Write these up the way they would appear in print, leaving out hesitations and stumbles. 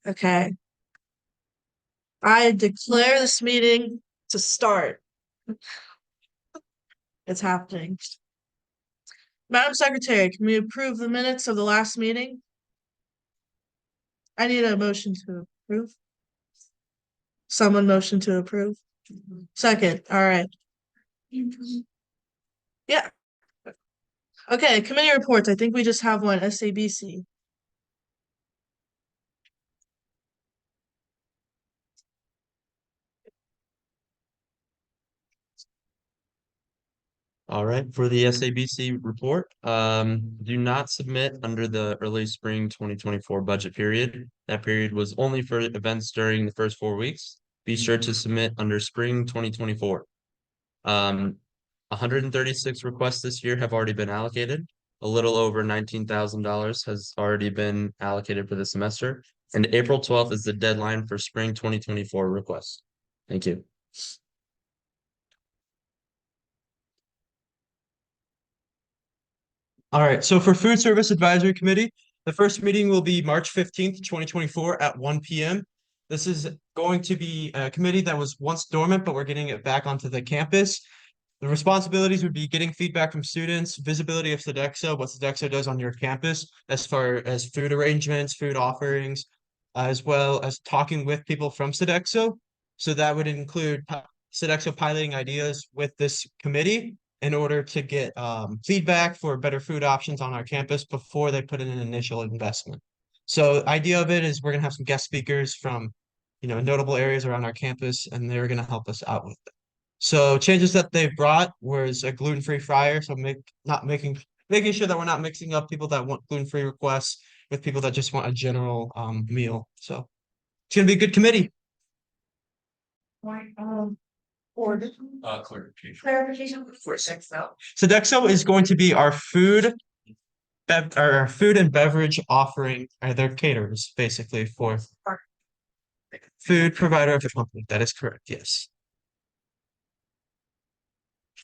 Okay. I declare this meeting to start. It's happening. Madam Secretary, can we approve the minutes of the last meeting? I need a motion to approve. Someone motion to approve. Second. All right. Yeah. Okay. Committee reports. I think we just have one. SABC. All right, for the SABC report, do not submit under the early spring 2024 budget period. That period was only for events during the first 4 weeks. Be sure to submit under spring 2024. 136 requests this year have already been allocated. A little over $19,000 has already been allocated for the semester, and April 12th is the deadline for spring 2024 requests. Thank you. All right, so for Food Service Advisory Committee, the first meeting will be March 15th, 2024 at 1 p.m. This is going to be a committee that was once dormant, but we're getting it back onto the campus. The responsibilities would be getting feedback from students, visibility of Sodexo, what Sodexo does on your campus as far as food arrangements, food offerings, as well as talking with people from Sodexo. So that would include Sodexo piloting ideas with this committee in order to get feedback for better food options on our campus before they put in an initial investment. So idea of it is we're gonna have some guest speakers from, notable areas around our campus, and they're gonna help us out with it. So changes that they brought was a gluten-free fryer. So not making sure that we're not mixing up people that want gluten-free requests with people that just want a general meal. So it's gonna be a good committee. Right. Or clarification for six though. Sodexo is going to be our our food and beverage offering, their caterers basically for food provider of the company. That is correct. Yes.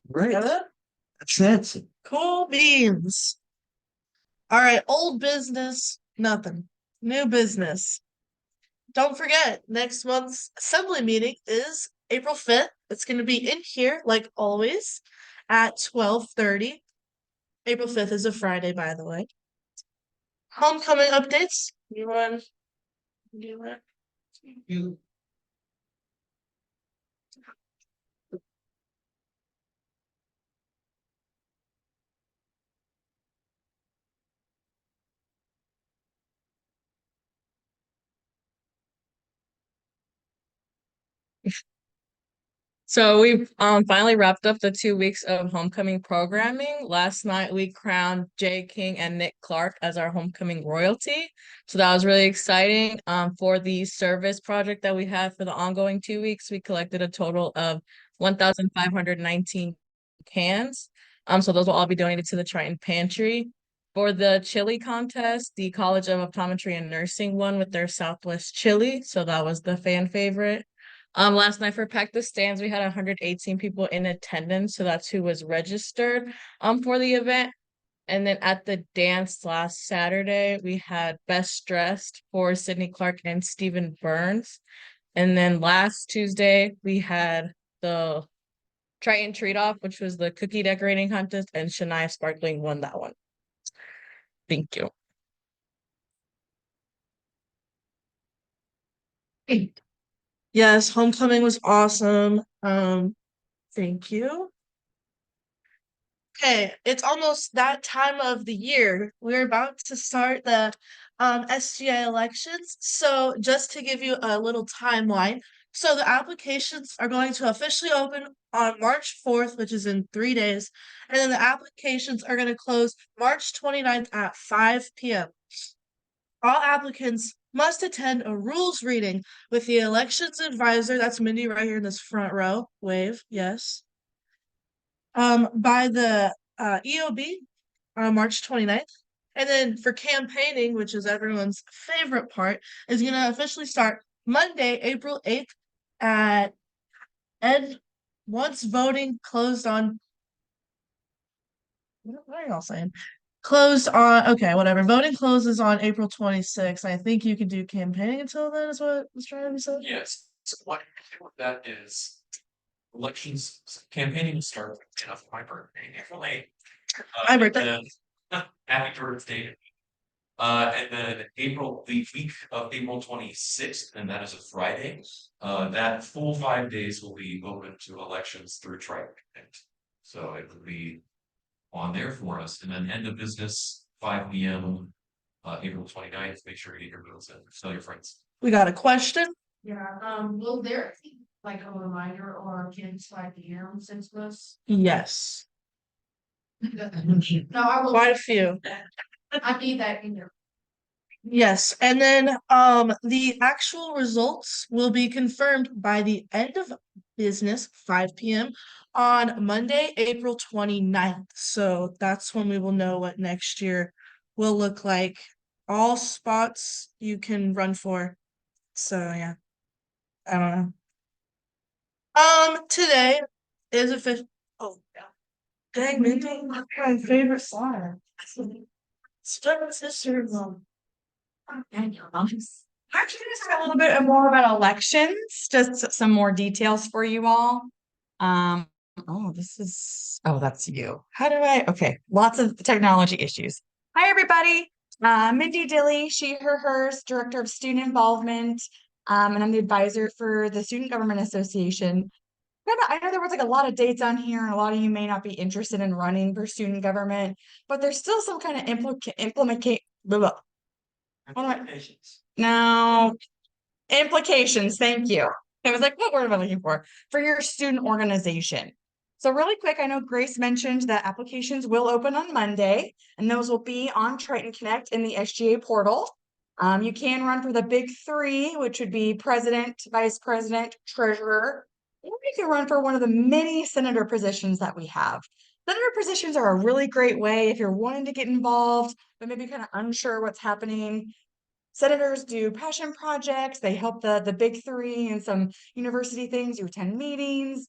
Right. That's it. Cool beans. All right. Old business, nothing. New business. Don't forget, next month's assembly meeting is April 5th. It's going to be in here, like always, at 12:30. April 5th is a Friday, by the way. Homecoming updates. You want? You want? You. So we finally wrapped up the 2 weeks of homecoming programming. Last night we crowned Jay King and Nick Clark as our homecoming royalty. So that was really exciting. For the service project that we had for the ongoing 2 weeks, we collected a total of 1,519 cans. So those will all be donated to the Triton Pantry. For the chili contest, the College of Optometry and Nursing won with their Southwest chili. So that was the fan favorite. Last night for Pack the Stands, we had 118 people in attendance, so that's who was registered for the event. And then at the dance last Saturday, we had Best Dressed for Sydney Clark and Stephen Burns. And then last Tuesday, we had the Triton Treat Off, which was the cookie decorating contest, and Shania Sparkling won that one. Thank you. Yes, homecoming was awesome. Thank you. Okay, it's almost that time of the year. We're about to start the SGA elections. So just to give you a little timeline, so the applications are going to officially open on March 4th, which is in 3 days, and then the applications are going to close March 29th at 5 p.m. All applicants must attend a rules reading with the elections advisor. That's Mindy right here in this front row. Wave, yes. By the EOB on March 29th. And then for campaigning, which is everyone's favorite part, is going to officially start Monday, April 8th at and once voting closed on what are y'all saying? closed on, okay, whatever. Voting closes on April 26th. I think you can do campaigning until then, is what was trying to be said. Yes, so what that is, elections, campaigning will start enough my birthday, actually. My birthday. Happy birthday. And then April, the week of April 26th, and that is a Friday, that full 5 days will be open to elections through Tribe Connect. So it will be on there for us, and then end of business, 5 p.m. April 29th, make sure you get your bills in, tell your friends. We got a question? Yeah, will there be like a reminder or kids 5 p.m. since this? Yes. No, I will, Quite a few. I need that in there. Yes, and then the actual results will be confirmed by the end of business, 5 p.m. on Monday, April 29th. So that's when we will know what next year will look like. All spots you can run for. So yeah. I don't know. Today is official. Oh yeah. Dang, Mindy, my favorite song. Start sister. Actually, just a little bit more about elections, just some more details for you all. Oh, that's you. How do okay, lots of technology issues. Hi, everybody. Mindy Dilly, she, her, hers, Director of Student Involvement, and I'm the advisor for the Student Government Association. I know there was like a lot of dates on here, and a lot of you may not be interested in running for student government, but there's still some kind of implementation. No, implications. Thank you. It was like, what word am I looking for? For your student organization. So really quick, I know Grace mentioned that applications will open on Monday, and those will be on Triton Connect in the SGA portal. You can run for the big three, which would be president, vice president, treasurer, or you can run for one of the many senator positions that we have. Senator positions are a really great way if you're wanting to get involved, but maybe kind of unsure what's happening. Senators do passion projects. They help the big three and some university things. You attend meetings.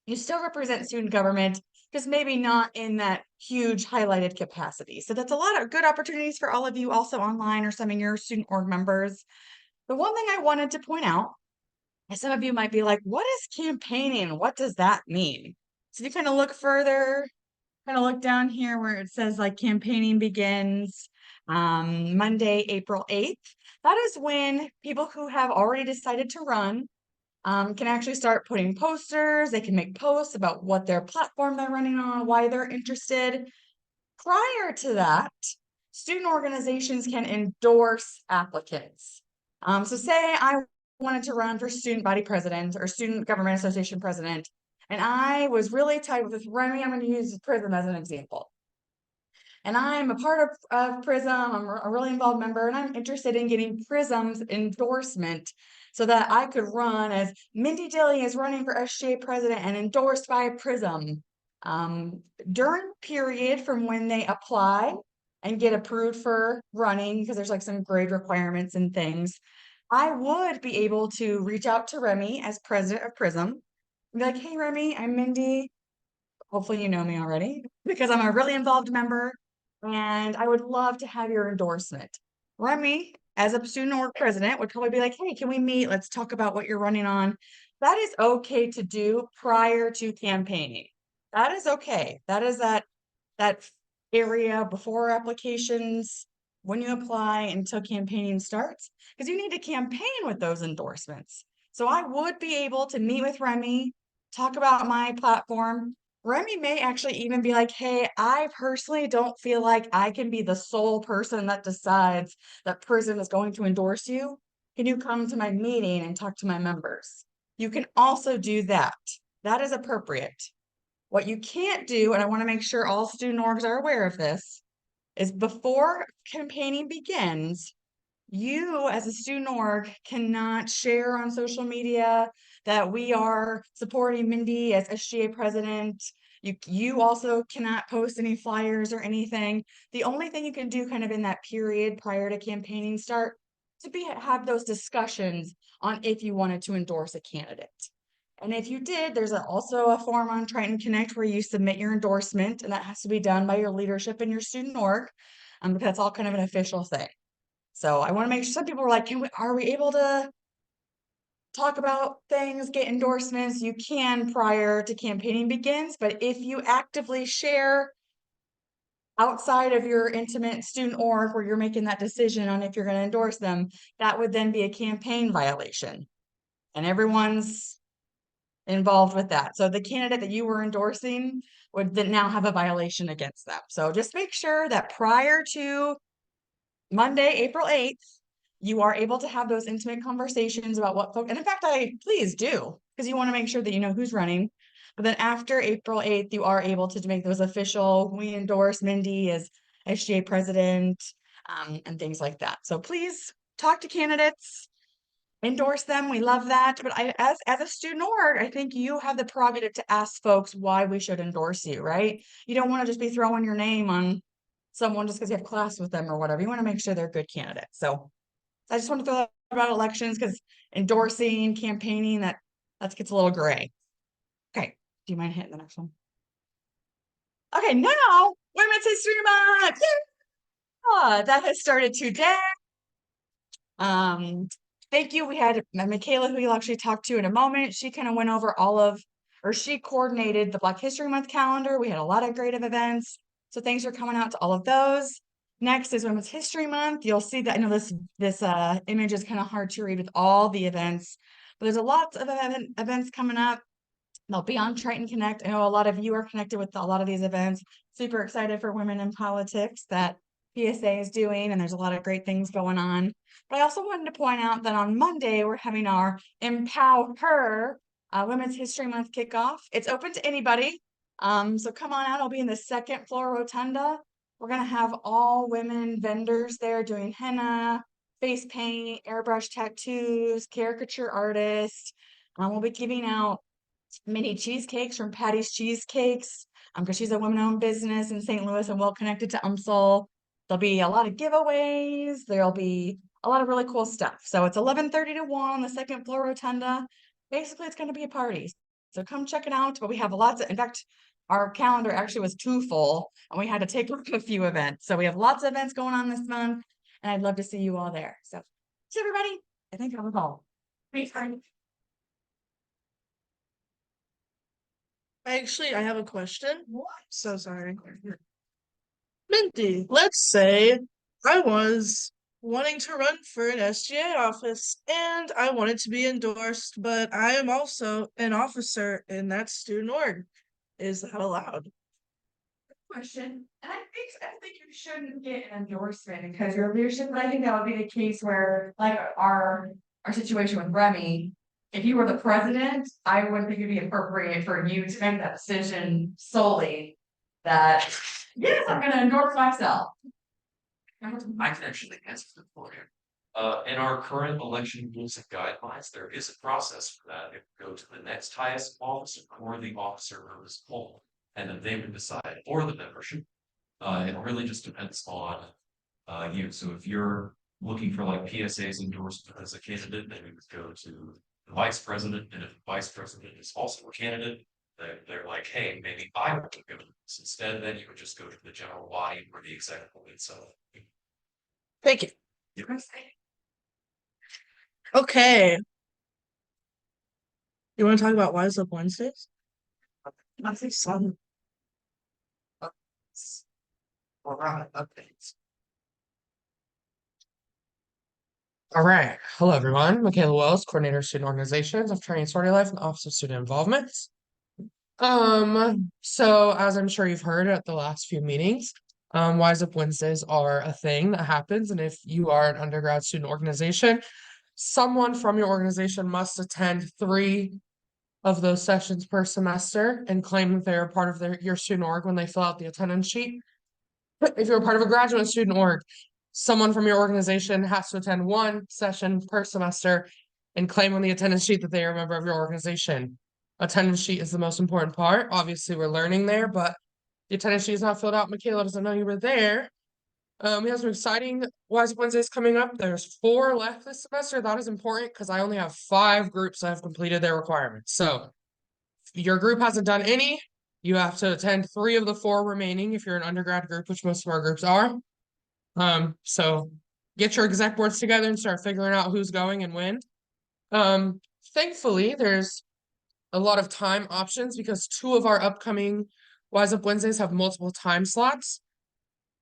You still represent student government, just maybe not in that huge highlighted capacity. So that's a lot of good opportunities for all of you also online or some of your student org members. The one thing I wanted to point out is some of you might be like, what is campaigning? What does that mean? So if you kind of look further, kind of look down here where it says like campaigning begins Monday, April 8th. That is when people who have already decided to run can actually start putting posters. They can make posts about what their platform they're running on, why they're interested. Prior to that, student organizations can endorse applicants. So say I wanted to run for student body president or student government association president, and I was really tight with Remy. I'm going to use Prism as an example. And I'm a part of Prism. I'm a really involved member, and I'm interested in getting Prism's endorsement so that I could run as Mindy Dilly is running for SGA president and endorsed by Prism. During period from when they apply and get approved for running, because there's like some grade requirements and things, I would be able to reach out to Remy as president of Prism and be like, hey, Remy, I'm Mindy. Hopefully you know me already because I'm a really involved member and I would love to have your endorsement. Remy, as a student org president, would probably be like, hey, can we meet? Let's talk about what you're running on. That is okay to do prior to campaigning. That is okay. That is that area before applications, when you apply until campaigning starts, because you need to campaign with those endorsements. So I would be able to meet with Remy, talk about my platform. Remy may actually even be like, hey, I personally don't feel like I can be the sole person that decides that Prism is going to endorse you. Can you come to my meeting and talk to my members? You can also do that. That is appropriate. What you can't do, and I want to make sure all student orgs are aware of this, is before campaigning begins, you as a student org cannot share on social media that we are supporting Mindy as SGA president. You also cannot post any flyers or anything. The only thing you can do kind of in that period prior to campaigning start to have those discussions on if you wanted to endorse a candidate. And if you did, there's also a form on Triton Connect where you submit your endorsement, and that has to be done by your leadership and your student org, because that's all kind of an official thing. So I want to make sure, some people are like, are we able to talk about things, get endorsements? You can prior to campaigning begins, but if you actively share outside of your intimate student org where you're making that decision on if you're going to endorse them, that would then be a campaign violation. And everyone's involved with that. So the candidate that you were endorsing would then now have a violation against them. So just make sure that prior to Monday, April 8th, you are able to have those intimate conversations about what folks, and in fact, please do, because you want to make sure that you know who's running. But then after April 8th, you are able to make those official. We endorse Mindy as SGA president, and things like that. So please talk to candidates, endorse them. We love that. But as a student org, I think you have the prerogative to ask folks why we should endorse you, right? You don't want to just be throwing your name on someone just because you have class with them or whatever. You want to make sure they're a good candidate. So I just want to throw that about elections, because endorsing, campaigning, that gets a little gray. Okay, do you mind hitting the next one? Okay, now Women's History Month. Yeah, that has started today. Thank you. We had Michaela, who you'll actually talk to in a moment. She kind of went over she coordinated the Black History Month calendar. We had a lot of great events. So thanks for coming out to all of those. Next is Women's History Month. You'll see that, I know this image is kind of hard to read with all the events, but there's a lot of events coming up. They'll be on Triton Connect. I know a lot of you are connected with a lot of these events. Super excited for Women in Politics that PSA is doing, and there's a lot of great things going on. But I also wanted to point out that on Monday, we're having our Empower Women's History Month kickoff. It's open to anybody. So come on out. I'll be in the second floor rotunda. We're going to have all women vendors there doing henna, face paint, airbrush tattoos, caricature artists. We'll be giving out mini cheesecakes from Patty's Cheesecakes, because she's a woman-owned business in St. Louis and well connected to UMSL. There'll be a lot of giveaways. There'll be a lot of really cool stuff. So it's 11:30 to 1 on the second floor rotunda. Basically, it's going to be a party. So come check it out. But we have in fact, our calendar actually was too full, and we had to take a few events. So we have lots of events going on this month, and I'd love to see you all there. So, everybody, I think that was all. Thanks, Frank. Actually, I have a question. So sorry. Mindy, let's say I was wanting to run for an SGA office and I wanted to be endorsed, but I am also an officer in that student org. Is that allowed? Question, and I think you shouldn't get an endorsement because your leadership, but I think that would be the case where, like our situation with Remy, if you were the president, I wouldn't think it'd be appropriate for you to make that decision solely that, yes, I'm gonna endorse myself. I can actually answer that for you. In our current election rules and guidelines, there is a process for that. It would go to the next highest officer or the officer known as poll, and then they would decide for the membership. It really just depends on you. So if you're looking for like PSA's endorsement as a candidate, then you would go to the vice president, and if the vice president is also a candidate, they're like, hey, maybe I want to go to this instead. Then you would just go to the general body or the executive itself. Thank you. Yep. Okay. You want to talk about Wise Up Wednesdays? I think some. Updates. All right. Hello, everyone. Michaela Wells, Coordinator of Student Organizations of Training Sorority Life and Office of Student Involvement. So as I'm sure you've heard at the last few meetings, Wise Up Wednesdays are a thing that happens. And if you are an undergrad student organization, someone from your organization must attend 3 of those sessions per semester and claim that they're a part of your student org when they fill out the attendance sheet. If you're a part of a graduate student org, someone from your organization has to attend 1 session per semester and claim on the attendance sheet that they are a member of your organization. Attendance sheet is the most important part. Obviously, we're learning there, but the attendance sheet is not filled out. Michaela doesn't know you were there. We have some exciting Wise Up Wednesdays coming up. There's 4 left this semester. That is important because I only have 5 groups that have completed their requirements. So if your group hasn't done any, you have to attend 3 of the 4 remaining if you're an undergrad group, which most of our groups are. So get your exec boards together and start figuring out who's going and when. Thankfully, there's a lot of time options because 2 of our upcoming Wise Up Wednesdays have multiple time slots.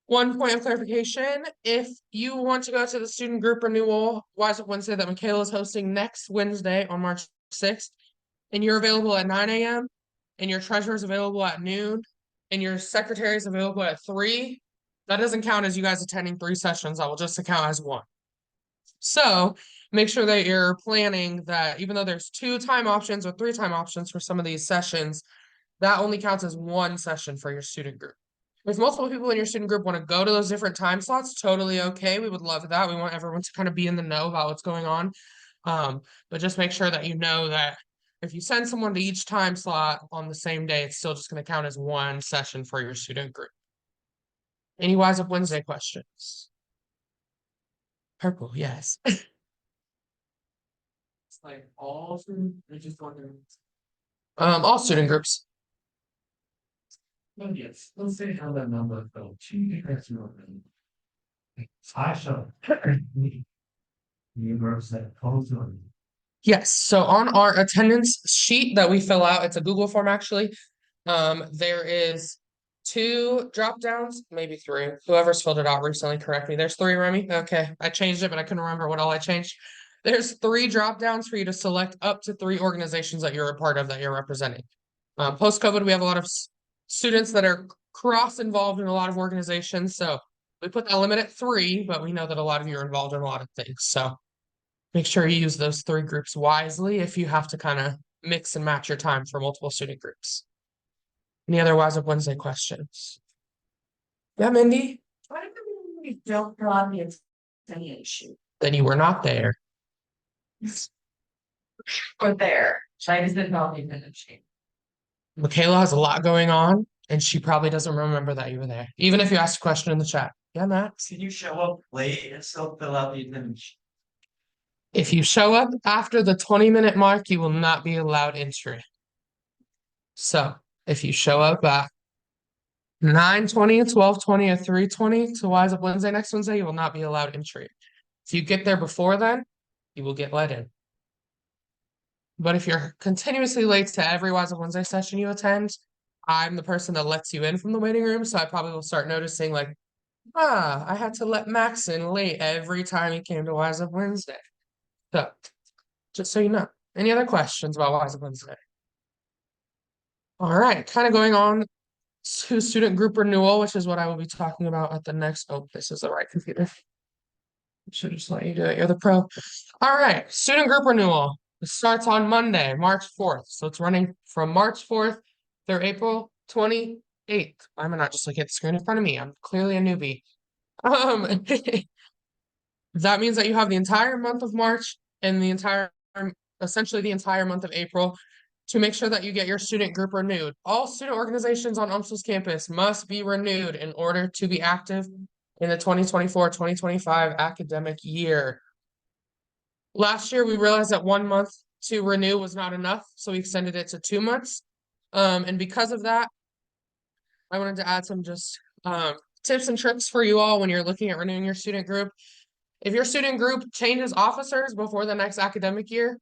One point of clarification, if you want to go to the student group renewal Wise Up Wednesday that Michaela is hosting next Wednesday on March 6th, and you're available at 9 a.m., and your treasurer is available at noon, and your secretary is available at 3, that doesn't count as you guys attending 3 sessions. That will just account as 1. So make sure that you're planning that even though there's 2 time options or 3 time options for some of these sessions, that only counts as 1 session for your student group. If multiple people in your student group want to go to those different time slots, totally okay. We would love that. We want everyone to kind of be in the know about what's going on. But just make sure that you know that if you send someone to each time slot on the same day, it's still just going to count as 1 session for your student group. Any Wise Up Wednesday questions? Purple, yes. It's like all student, they're just wondering. All student groups. Oh, yes, let's say how that number fell. I shall. Universe that calls on. Yes, so on our attendance sheet that we fill out, it's a Google form actually. There is 2 drop downs, maybe 3. Whoever's filled it out recently, correct me. There's 3, Remy. Okay, I changed it, but I couldn't remember what all I changed. There's 3 drop downs for you to select up to 3 organizations that you're a part of that you're representing. Post-COVID, we have a lot of students that are cross-involved in a lot of organizations, so we put that limit at 3, but we know that a lot of you are involved in a lot of things, so make sure you use those 3 groups wisely if you have to kind of mix and match your time for multiple student groups. Any other Wise Up Wednesday questions? Yeah, Mindy? Why do we don't fill out the affiliation? Then you were not there. Or there, I just didn't know the affiliation. Michaela has a lot going on, and she probably doesn't remember that you were there, even if you asked a question in the chat. Yeah, Max? Can you show up late and still fill out the attendance? If you show up after the 20-minute mark, you will not be allowed entry. So if you show up at 9:20, 12:20, or 3:20 to Wise Up Wednesday next Wednesday, you will not be allowed entry. If you get there before then, you will get let in. But if you're continuously late to every Wise Up Wednesday session you attend, I'm the person that lets you in from the waiting room. So I probably will start noticing like, I had to let Max in late every time he came to Wise Up Wednesday. So just so you know. Any other questions about Wise Up Wednesday? All right, kind of going on to student group renewal, which is what I will be talking about at the next. Oh, this is the right computer. Should just let you do it. You're the pro. All right, student group renewal. It starts on Monday, March 4th. So it's running from March 4th through April 28th. Why am I not just looking at the screen in front of me? I'm clearly a newbie. That means that you have the entire month of March and essentially the entire month of April to make sure that you get your student group renewed. All student organizations on UMSL's campus must be renewed in order to be active in the 2024-2025 academic year. Last year, we realized that 1 month to renew was not enough, so we extended it to 2 months. And because of that, I wanted to add some just tips and tricks for you all when you're looking at renewing your student group. If your student group changes officers before the next academic year,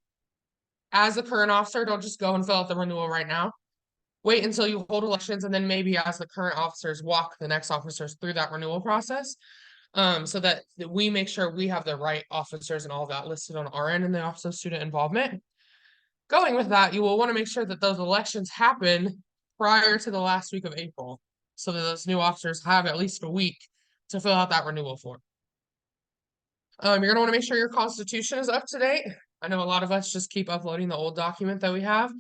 as the current officer, don't just go and fill out the renewal right now. Wait until you hold elections and then maybe as the current officers walk the next officers through that renewal process. So that we make sure we have the right officers and all of that listed on our end in the Office of Student Involvement. Going with that, you will want to make sure that those elections happen prior to the last week of April, so that those new officers have at least a week to fill out that renewal form. You're going to want to make sure your constitution is up to date. I know a lot of us just keep uploading the old document that we have.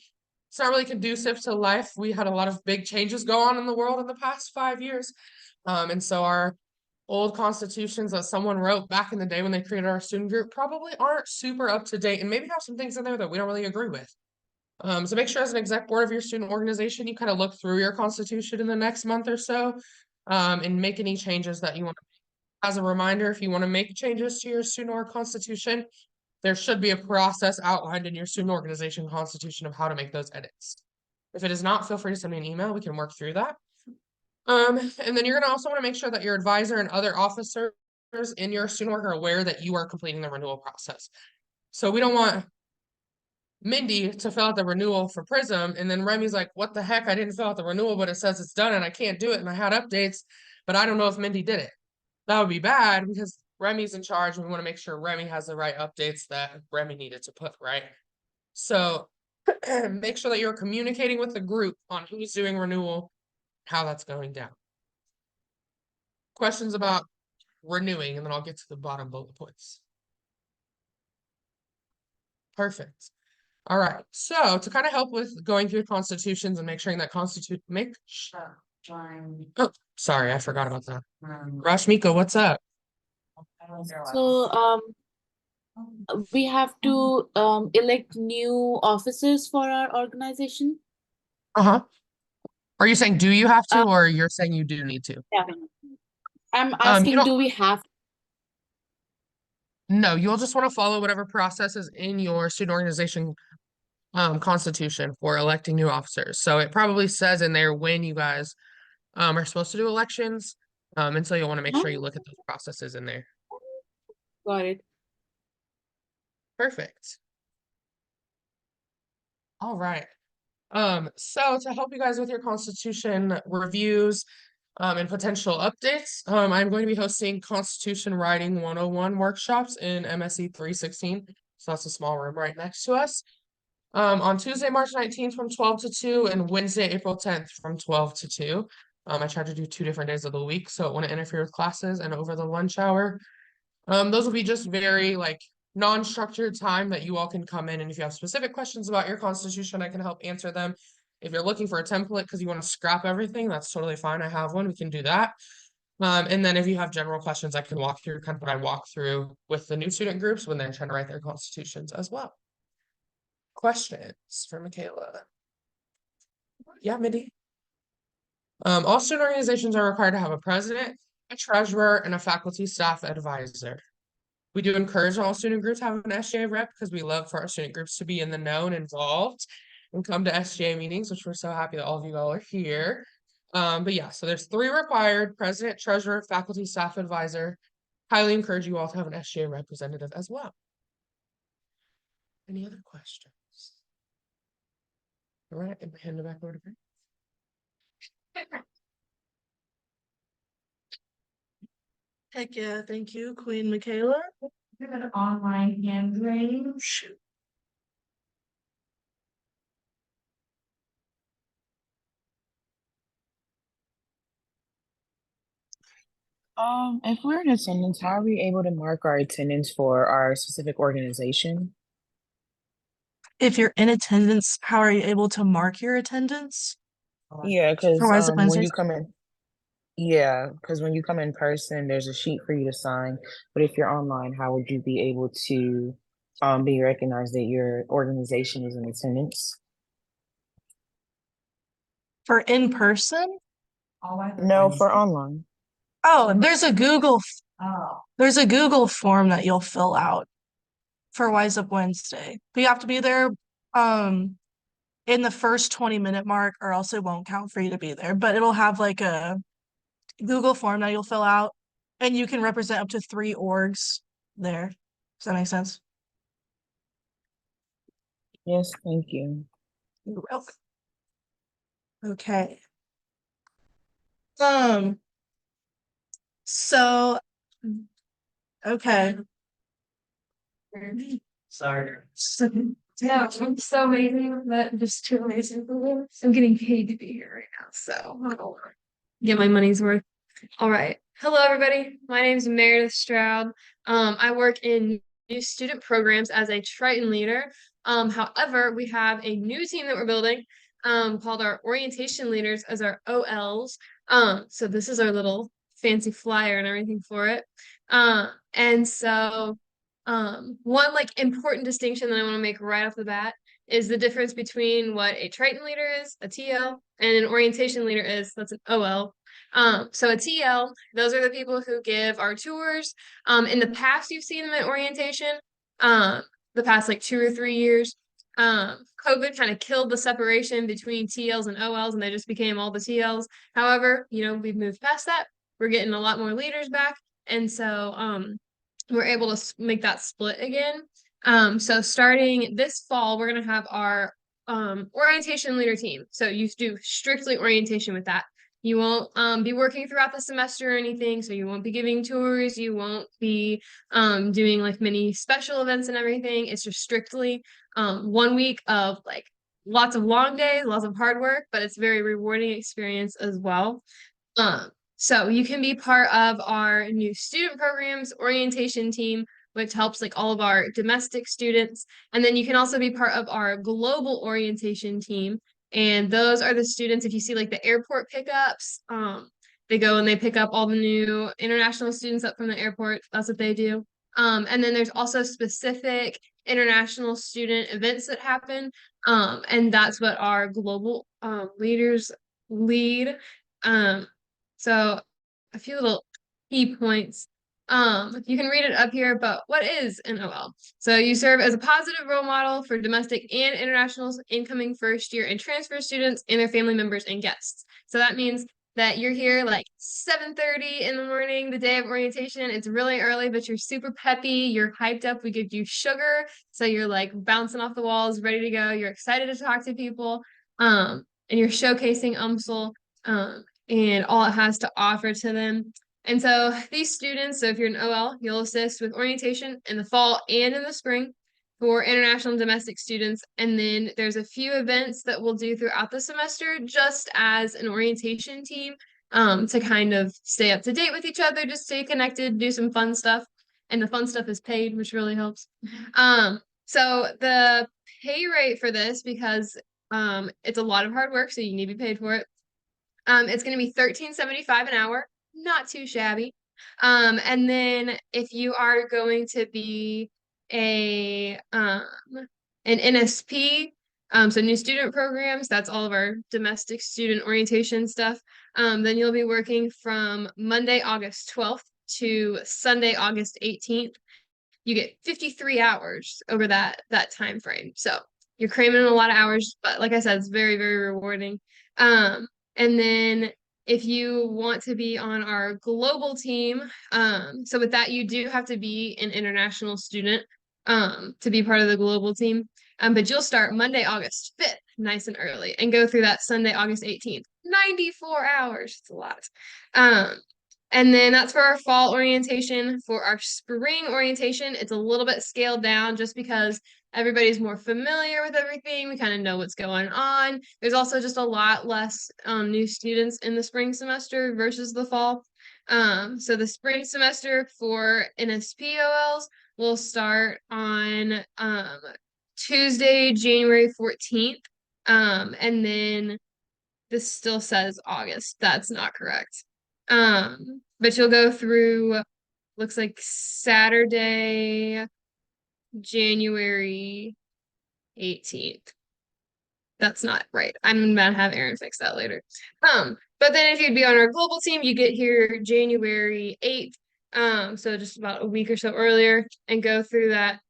It's not really conducive to life. We had a lot of big changes go on in the world in the past 5 years. And so our old constitutions that someone wrote back in the day when they created our student group probably aren't super up to date and maybe have some things in there that we don't really agree with. So make sure as an exec board of your student organization, you kind of look through your constitution in the next month or so and make any changes that you want to make. As a reminder, if you want to make changes to your student org constitution, there should be a process outlined in your student organization constitution of how to make those edits. If it is not, feel free to send me an email. We can work through that. And then you're gonna also want to make sure that your advisor and other officers in your student org are aware that you are completing the renewal process. So we don't want Mindy to fill out the renewal for Prism, and then Remy's like, what the heck? I didn't fill out the renewal, but it says it's done and I can't do it. And I had updates, but I don't know if Mindy did it. That would be bad because Remy's in charge. We want to make sure Remy has the right updates that Remy needed to put, right? So make sure that you're communicating with the group on who's doing renewal, how that's going down. Questions about renewing, and then I'll get to the bottom bullet points. Perfect. All right. So to kind of help with going through constitutions and make sure that oh, sorry, I forgot about that. Rashmika, what's up? So we have to elect new officers for our organization. Uh-huh. Are you saying do you have to, Uh, or you're saying you do need to? Yeah. I'm You asking, don't do we have No, you'll just want to follow whatever process is in your student organization constitution for electing new officers. So it probably says in there when you guys are supposed to do elections. And so you'll want to make sure you look at those processes in there. got it? Perfect. All right. So to help you guys with your constitution reviews and potential updates, I'm going to be hosting Constitution Writing 101 workshops in MSE 316. So that's a small room right next to us. On Tuesday, March 19th from 12 to 2 and Wednesday, April 10th from 12 to 2. I tried to do 2 different days of the week, so it wouldn't interfere with classes and over the lunch hour. Those will be just very like non-structured time that you all can come in, and if you have specific questions about your constitution, I can help answer them. If you're looking for a template because you want to scrap everything, that's totally fine. I have one. We can do that. And then if you have general questions, I can walk through kind of what I walk through with the new student groups when they're trying to write their constitutions as well. Questions for Michaela? Yeah, Mindy. All student organizations are required to have a president, a treasurer, and a faculty staff advisor. We do encourage all student groups to have an SGA rep because we love for our student groups to be in the know and involved and come to SGA meetings, which we're so happy that all of you all are here. But yeah, so there's 3 required: president, treasurer, faculty, staff advisor. Highly encourage you all to have an SGA representative as well. Any other questions? All right, and hand it back over to Greg. Heck yeah, thank you, Queen Michaela. You have an online handwriting. Shoot. If we're in attendance, how are we able to mark our attendance for our specific organization? If you're in attendance, how are you able to mark your attendance? Yeah, because For Rise Up when Wednesdays? you come in, yeah, because when you come in person, there's a sheet for you to sign. But if you're online, how would you be able to be recognized that your organization is in attendance? For in person? No, for online. Oh, there's a Google form that you'll fill out for Wise Up Wednesday. But you have to be there in the first 20-minute mark, or else it won't count for you to be there. But it'll have like a Google form that you'll fill out, and you can represent up to 3 orgs there. Does that make sense? Yes, thank you. You're welcome. Okay. So okay. Sorry. Yeah, I'm so amazing, but I'm just too amazing for this. I'm getting paid to be here right now, so I'll get my money's worth. All right. Hello, everybody. My name is Meredith Stroud. I work in new student programs as a Triton leader. However, we have a new team that we're building called our orientation leaders as our OLs. So this is our little fancy flyer and everything for it. And so one like important distinction that I want to make right off the bat is the difference between what a Triton leader is, a TL, and an orientation leader is, that's an OL. So a TL, those are the people who give our tours. In the past, you've seen them at orientation, the past like 2 or 3 years. COVID kind of killed the separation between TLs and OLs, and they just became all the TLs. However, we've moved past that. We're getting a lot more leaders back, and so we're able to make that split again. So starting this fall, we're gonna have our orientation leader team. So you do strictly orientation with that. You won't be working throughout the semester or anything, so you won't be giving tours, you won't be doing like many special events and everything. It's just strictly 1 week of like lots of long days, lots of hard work, but it's a very rewarding experience as well. So you can be part of our new student programs orientation team, which helps like all of our domestic students. And then you can also be part of our global orientation team. And those are the students, if you see like the airport pickups, they go and they pick up all the new international students up from the airport. That's what they do. And then there's also specific international student events that happen. And that's what our global leaders lead. So a few little key points. You can read it up here, but what is an OL? So you serve as a positive role model for domestic and international incoming first year and transfer students and their family members and guests. So that means that you're here like 7:30 in the morning, the day of orientation. It's really early, but you're super peppy, you're hyped up. We give you sugar, so you're like bouncing off the walls, ready to go. You're excited to talk to people. And you're showcasing UMSL and all it has to offer to them. And so these students, so if you're an OL, you'll assist with orientation in the fall and in the spring for international and domestic students. And then there's a few events that we'll do throughout the semester just as an orientation team to kind of stay up to date with each other, just stay connected, do some fun stuff. And the fun stuff is paid, which really helps. So the pay rate for this, because it's a lot of hard work, so you need to be paid for it. It's going to be $13.75 an hour, not too shabby. And then if you are going to be an NSP, so new student programs, that's all of our domestic student orientation stuff. Then you'll be working from Monday, August 12th to Sunday, August 18th. You get 53 hours over that time frame. So you're cramming in a lot of hours, but like I said, it's very, very rewarding. And then if you want to be on our global team, so with that, you do have to be an international student to be part of the global team. But you'll start Monday, August 5th, nice and early, and go through that Sunday, August 18th. 94 hours. It's a lot. And then that's for our fall orientation. For our spring orientation, it's a little bit scaled down just because everybody's more familiar with everything. We kind of know what's going on. There's also just a lot less new students in the spring semester versus the fall. So the spring semester for NSPOLs will start on Tuesday, January 14th. And then this still says August. That's not correct. But you'll go through, looks like Saturday, January 18th. That's not right. I'm gonna have Aaron fix that later. But then if you'd be on our global team, you get here January 8th. So just about a week or so earlier and go through that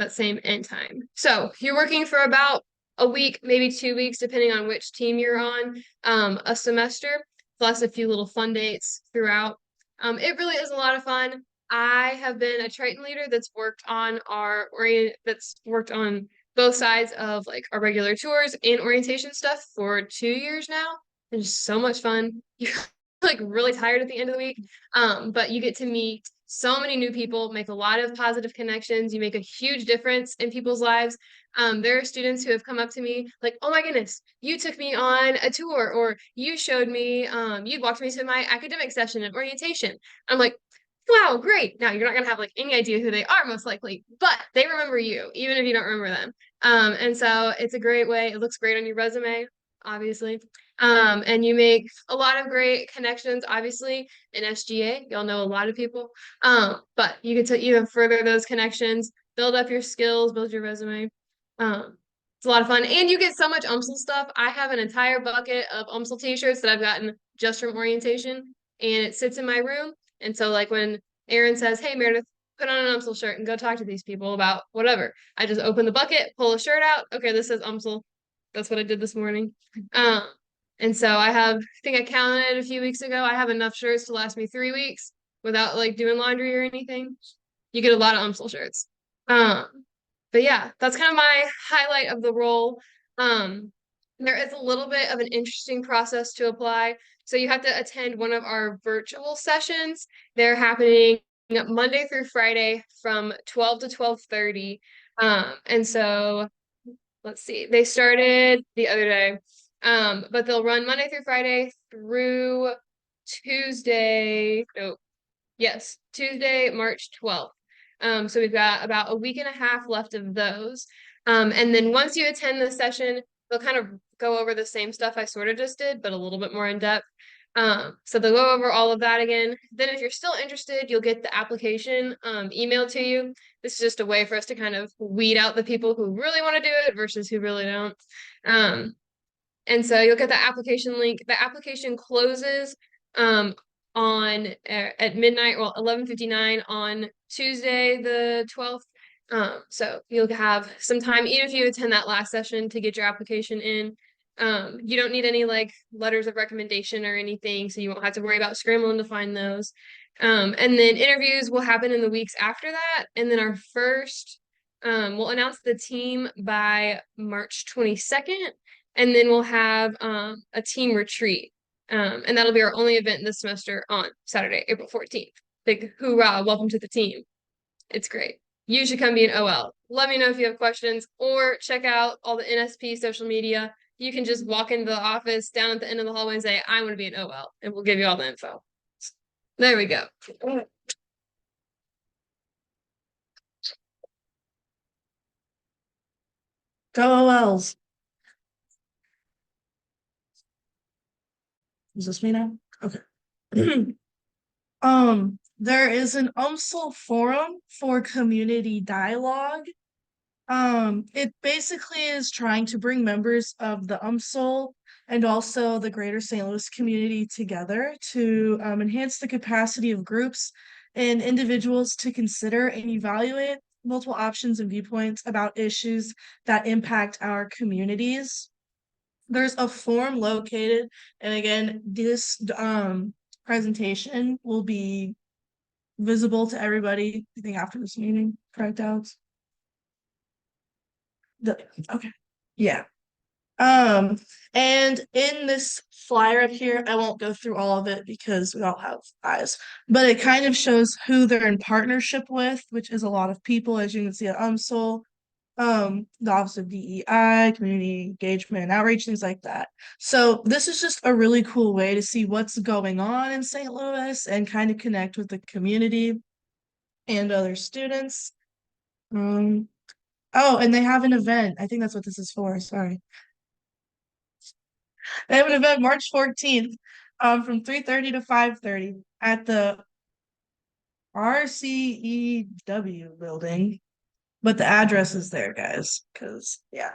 same end time. So you're working for about a week, maybe 2 weeks, depending on which team you're on, a semester, plus a few little fun dates throughout. It really is a lot of fun. I have been a Triton leader that's worked on both sides of like our regular tours and orientation stuff for 2 years now. It's just so much fun. You're like really tired at the end of the week. But you get to meet so many new people, make a lot of positive connections. You make a huge difference in people's lives. There are students who have come up to me like, oh my goodness, you took me on a tour, or you showed me, you walked me to my academic session at orientation. I'm like, wow, great. Now you're not gonna have like any idea who they are most likely, but they remember you, even if you don't remember them. And so it's a great way. It looks great on your resume, obviously. And you make a lot of great connections, obviously, in SGA. You'll know a lot of people. But you get to even further those connections, build up your skills, build your resume. It's a lot of fun. And you get so much UMSL stuff. I have an entire bucket of UMSL t-shirts that I've gotten just from orientation, and it sits in my room. And so like when Aaron says, "Hey Meredith, put on an UMSL shirt and go talk to these people about whatever," I just open the bucket, pull a shirt out. Okay, this says UMSL. That's what I did this morning. And so I think I counted a few weeks ago, I have enough shirts to last me 3 weeks without like doing laundry or anything. You get a lot of UMSL shirts. But yeah, that's kind of my highlight of the role. There is a little bit of an interesting process to apply. So you have to attend one of our virtual sessions. They're happening Monday through Friday from 12 to 12:30. And so let's see, they started the other day. But they'll run Monday through Friday through Tuesday. Oh, yes, Tuesday, March 12th. So we've got about a week and a half left of those. And then once you attend the session, they'll kind of go over the same stuff I sort of just did, but a little bit more in depth. So they'll go over all of that again. Then if you're still interested, you'll get the application emailed to you. This is just a way for us to kind of weed out the people who really want to do it versus who really don't. And so you'll get the application link. The application closes on at midnight, well, 11:59 on Tuesday the 12th. So you'll have some time, even if you attend that last session, to get your application in. You don't need any like letters of recommendation or anything, so you won't have to worry about scrambling to find those. And then interviews will happen in the weeks after that. And then our first, we'll announce the team by March 22nd. And then we'll have a team retreat. And that'll be our only event this semester on Saturday, April 14th. Big hoorah, welcome to the team. It's great. You should come be an OL. Let me know if you have questions or check out all the NSP social media. You can just walk into the office down at the end of the hallway and say, "I want to be an OL," and we'll give you all the info. There we go. Go OLs. Is this me now? Okay. There is an UMSL forum for community dialogue. It basically is trying to bring members of the UMSL and also the greater St. Louis community together to enhance the capacity of groups and individuals to consider and evaluate multiple options and viewpoints about issues that impact our communities. There's a form located, and again, this presentation will be visible to everybody, I think, after this meeting, correct, Alex? Okay, yeah. And in this flyer up here, I won't go through all of it because we all have eyes, but it kind of shows who they're in partnership with, which is a lot of people, as you can see at UMSL, the Office of DEI, community engagement and outreach, things like that. So this is just a really cool way to see what's going on in St. Louis and kind of connect with the community and other students. Oh, and they have an event. I think that's what this is for. Sorry. They have an event March 14th from 3:30 to 5:30 at the RCEW building. But the address is there, guys, because yeah.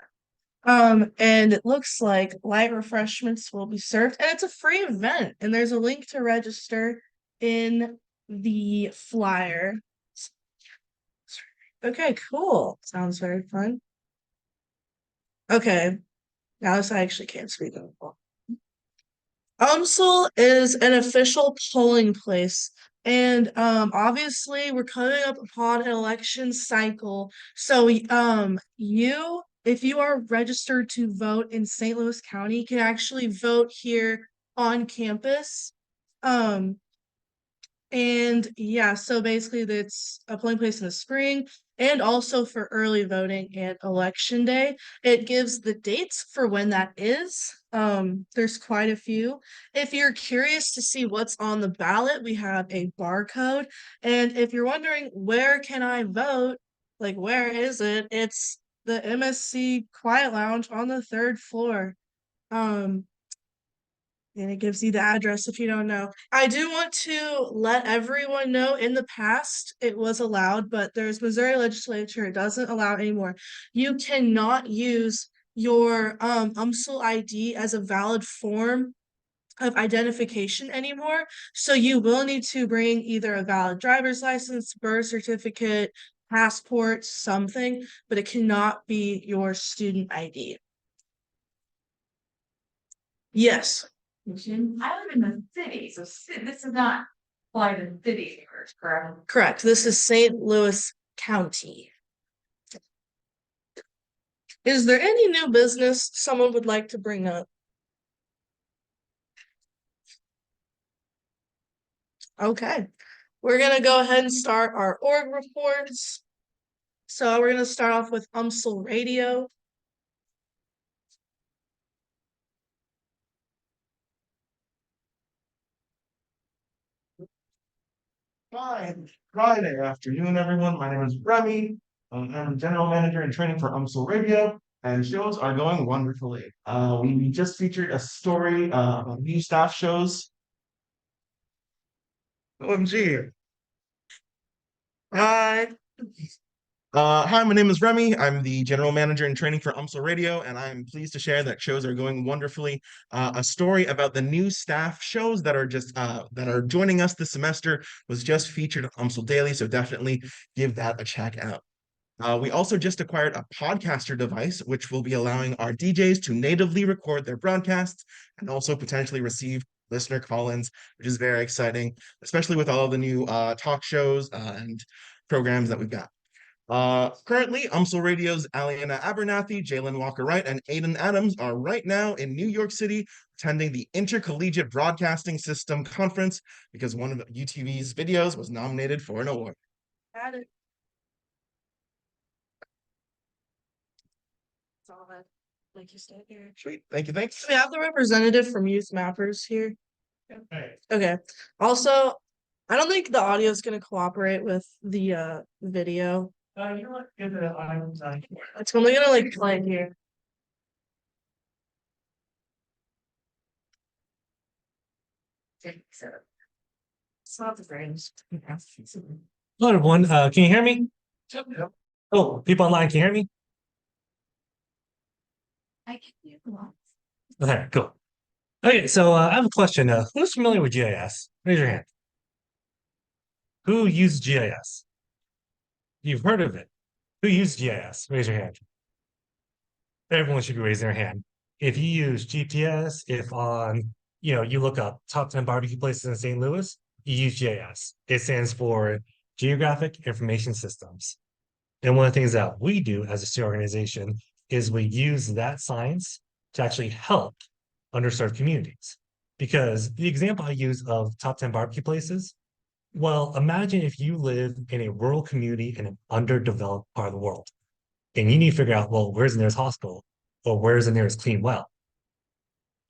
And it looks like light refreshments will be served, and it's a free event, and there's a link to register in the flyer. Okay, cool. Sounds very fun. Okay, now this I actually can't speak on. UMSL is an official polling place, and obviously we're coming up upon an election cycle. So if you are registered to vote in St. Louis County, can actually vote here on campus. And yeah, so basically it's a polling place in the spring and also for early voting and election day. It gives the dates for when that is. There's quite a few. If you're curious to see what's on the ballot, we have a barcode. And if you're wondering where can I vote, like where is it? It's the MSC Quiet Lounge on the 3rd floor. And it gives you the address if you don't know. I do want to let everyone know in the past it was allowed, but there's Missouri legislature, it doesn't allow anymore. You cannot use your UMSL ID as a valid form of identification anymore. So you will need to bring either a valid driver's license, birth certificate, passport, something, but it cannot be your student ID. Yes. I live in the city, so this is not apply to city, correct? Correct. This is St. Louis County. Is there any new business someone would like to bring up? Okay, we're gonna go ahead and start our org reports. So we're gonna start off with UMSL Radio. Friday afternoon, everyone. My name is Remy. I'm General Manager in Training for UMSL Radio, and shows are going wonderfully. We just featured a story of new staff shows. OMG. Hi. Hi, my name is Remy. I'm the General Manager in Training for UMSL Radio, and I'm pleased to share that shows are going wonderfully. A story about the new staff shows that are that are joining us this semester was just featured on UMSL Daily, so definitely give that a check out. We also just acquired a podcaster device, which will be allowing our DJs to natively record their broadcasts and also potentially receive listener call-ins, which is very exciting, especially with all of the new talk shows and programs that we've got. Currently, UMSL Radio's Aliana Abernathy, Jalen Walker-Wright, and Aiden Adams are right now in New York City attending the Intercollegiate Broadcasting System Conference because one of UTV's videos was nominated for an award. Got it. That's all that. Like you said here. Sweet. Thank you. Thanks. We have the representative from Youth Mappers here. Okay. Also, I don't think the audio is going to cooperate with the video. You know what? Give it a It's only gonna like play here. It's not the brains. Hello, everyone. Can you hear me? Oh, people online, can you hear me? I can hear a lot. Okay, cool. Okay, so I have a question. Who's familiar with GIS? Raise your hand. Who uses GIS? You've heard of it. Who uses GIS? Raise your hand. Everyone should be raising their hand. If you use GPS, if on, you look up top 10 barbecue places in St. Louis, you use GIS. It stands for Geographic Information Systems. And one of the things that we do as a state organization is we use that science to actually help underserved communities. Because the example I use of top 10 barbecue places, well, imagine if you live in a rural community in an underdeveloped part of the world, and you need to figure out, well, where's the nearest hospital or where's the nearest clean well?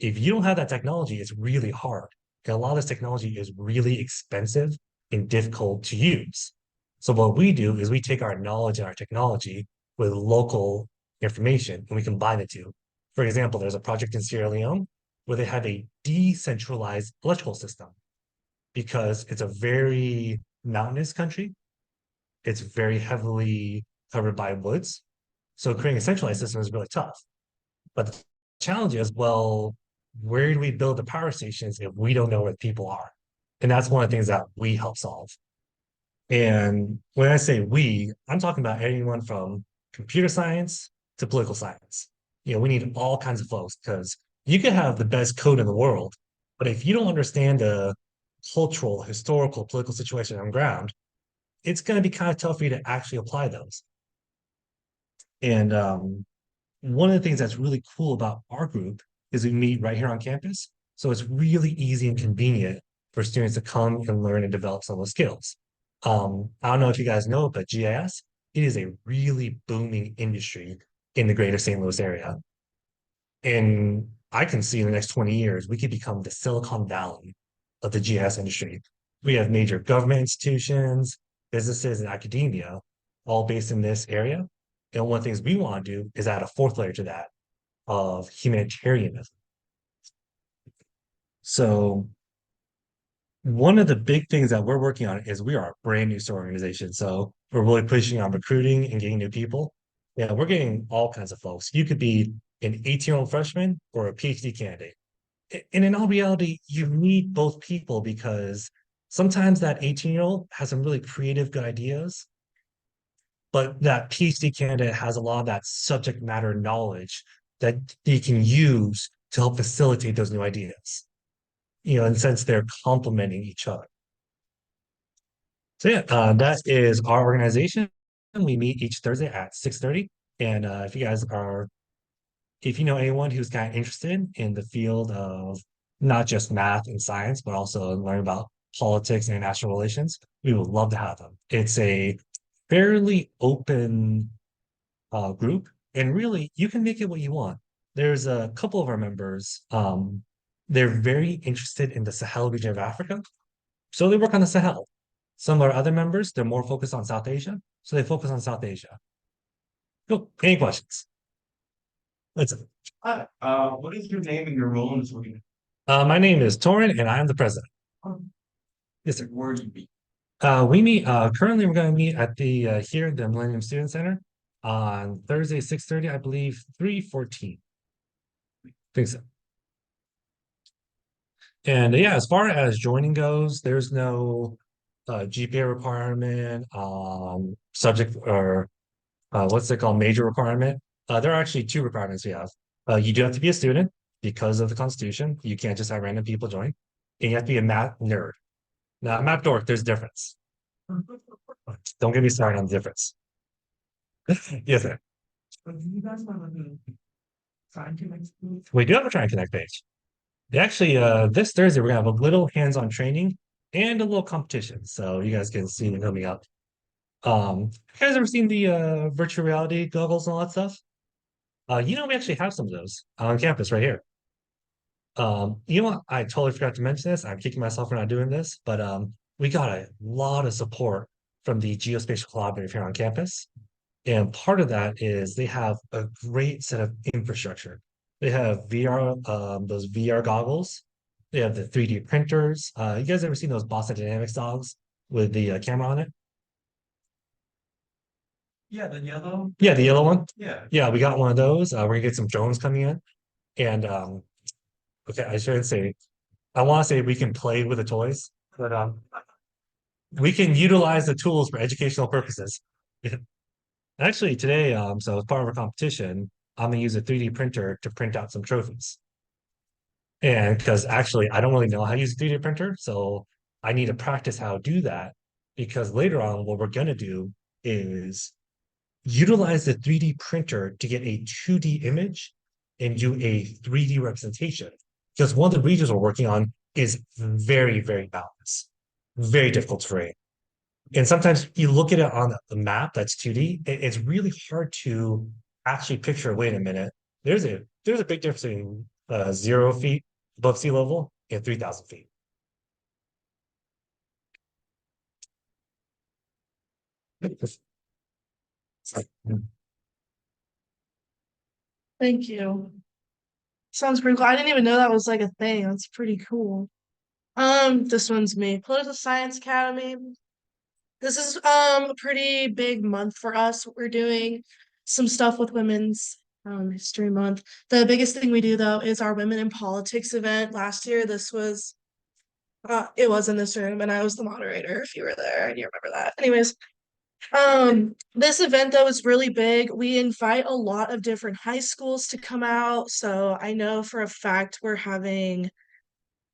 If you don't have that technology, it's really hard. And a lot of this technology is really expensive and difficult to use. So what we do is we take our knowledge and our technology with local information and we combine the two. For example, there's a project in Sierra Leone where they have a decentralized electrical system because it's a very mountainous country. It's very heavily covered by woods. So creating a centralized system is really tough. But the challenge is, well, where do we build the power stations if we don't know where the people are? And that's one of the things that we help solve. And when I say we, I'm talking about anyone from computer science to political science. We need all kinds of folks because you can have the best code in the world, but if you don't understand the cultural, historical, political situation on ground, it's going to be kind of tough for you to actually apply those. And one of the things that's really cool about our group is we meet right here on campus. So it's really easy and convenient for students to come and learn and develop some of those skills. I don't know if you guys know, but GIS, it is a really booming industry in the greater St. Louis area. And I can see in the next 20 years, we could become the Silicon Valley of the GIS industry. We have major government institutions, businesses, and academia, all based in this area. And one of the things we want to do is add a fourth layer to that of humanitarianism. So one of the big things that we're working on is we are a brand new organization. So we're really pushing on recruiting and getting new people. We're getting all kinds of folks. You could be an 18-year-old freshman or a PhD candidate. And in all reality, you need both people because sometimes that 18-year-old has some really creative, good ideas, but that PhD candidate has a lot of that subject matter knowledge that they can use to help facilitate those new ideas. In a sense, they're complementing each other. So yeah, that is our organization. We meet each Thursday at 6:30. And if you know anyone who's kind of interested in the field of not just math and science, but also learn about politics and international relations, we would love to have them. It's a fairly open group, and really you can make it what you want. There's a couple of our members, they're very interested in the Sahel region of Africa, so they work on the Sahel. Some of our other members, they're more focused on South Asia, so they focus on South Asia. Cool. Any questions? That's it. What is your name and your role in this organization? My name is Torin, and I am the president. Yes, sir. Where do you meet? We meet currently we're going to meet at the here at the Millennium Student Center on Thursday 6:30, I believe 3:14. Think so. And yeah, as far as joining goes, there's no GPA requirement, subject or what's it called, major requirement. There are actually two requirements we have. You do have to be a student because of the Constitution. You can't just have random people join. And you have to be a math nerd. Now, math dork, there's a difference. Don't get me started on the difference. Yes, sir. Do you guys have like a Try Connect page? We do have a Try and Connect page. Actually, this Thursday, we're going to have a little hands-on training and a little competition. So you guys can see it coming up. You guys ever seen the virtual reality goggles and all that stuff? We actually have some of those on campus right here. I totally forgot to mention this. I'm kicking myself for not doing this, but we got a lot of support from the Geospatial Collaborative here on campus. And part of that is they have a great set of infrastructure. They have VR, those VR goggles. They have the 3D printers. You guys ever seen those Boston Dynamics dogs with the camera on it? Yeah, the yellow. Yeah, the yellow one. Yeah. Yeah, we got one of those. We're gonna get some drones coming in. And okay, I shouldn't say, I want to say we can play with the toys, but we can utilize the tools for educational purposes. Actually, today, so as part of our competition, I'm gonna use a 3D printer to print out some trophies. And because actually, I don't really know how to use a 3D printer, so I need to practice how to do that. Because later on, what we're gonna do is utilize the 3D printer to get a 2D image and do a 3D representation. Because one of the regions we're working on is very, very mountainous, very difficult terrain. And sometimes you look at it on the map that's 2D, it's really hard to actually picture, wait a minute, there's a big difference between 0 feet above sea level and 3,000 feet. Thank you. Sounds pretty cool. I didn't even know that was like a thing. That's pretty cool. This one's me. Political Science Academy. This is a pretty big month for us. We're doing some stuff with Women's History Month. The biggest thing we do though is our Women in Politics event. Last year, it was in this room, and I was the moderator. If you were there and you remember that. Anyways, this event though is really big. We invite a lot of different high schools to come out. So I know for a fact we're having,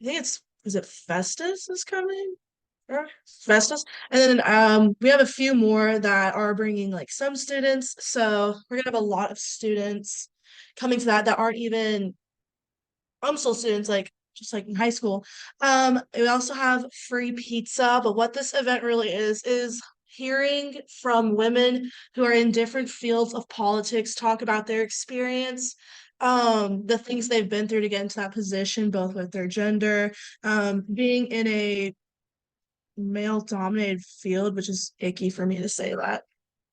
I think is it Festus is coming? Festus. And then we have a few more that are bringing like some students. So we're gonna have a lot of students coming to that aren't even UMSL students, like just like in high school. We also have free pizza, but what this event really is hearing from women who are in different fields of politics talk about their experience, the things they've been through to get into that position, both with their gender, being in a male dominated field, which is icky for me to say that.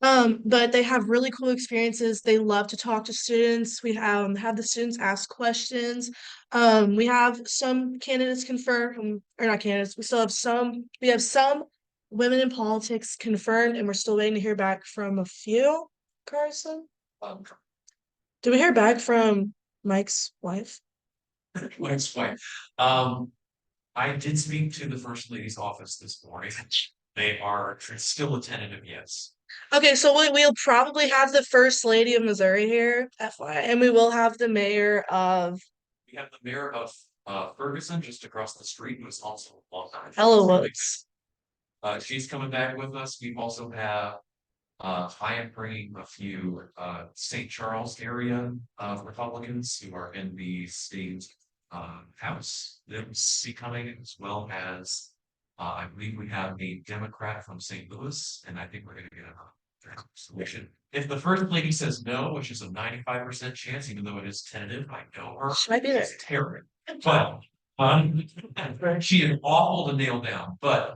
But they have really cool experiences. They love to talk to students. We have the students ask questions. We have some candidates confirmed, or not candidates. We have some women in politics confirmed, and we're still waiting to hear back from a few. Carson, did we hear back from Mike's wife? Wife's wife. I did speak to the First Lady's office this morning. They are still a tentative yes. Okay, so we'll probably have the First Lady of Missouri here, FYI, and we will have the mayor of We have the mayor of Ferguson just across the street, who is also a longtime. Ella Woods. She's coming back with us. We also have I am bringing a few St. Charles area Republicans who are in the state House. They'll be coming, as well as I believe we have a Democrat from St. Louis, and I think we're going to get a solution. If the first lady says no, which is a 95% chance, even though it is tentative, I know her. She might be there. She's terrible, but she is awful to nail down. But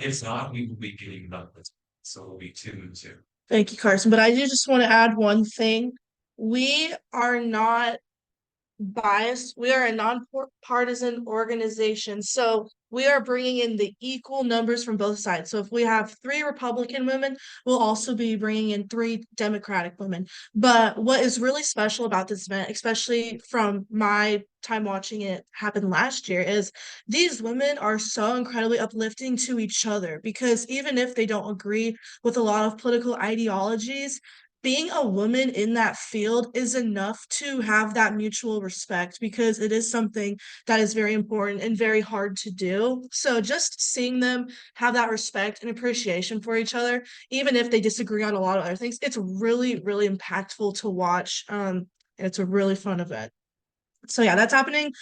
if not, we will be getting numbers. So it'll be 2 and 2. Thank you, Carson. But I do just want to add one thing. We are not biased. We are a nonpartisan organization. So we are bringing in the equal numbers from both sides. So if we have 3 Republican women, we'll also be bringing in 3 Democratic women. But what is really special about this event, especially from my time watching it happen last year, is these women are so incredibly uplifting to each other, because even if they don't agree with a lot of political ideologies, being a woman in that field is enough to have that mutual respect, because it is something that is very important and very hard to do. So just seeing them have that respect and appreciation for each other, even if they disagree on a lot of other things, it's really, really impactful to watch. And it's a really fun event. So yeah, that's happening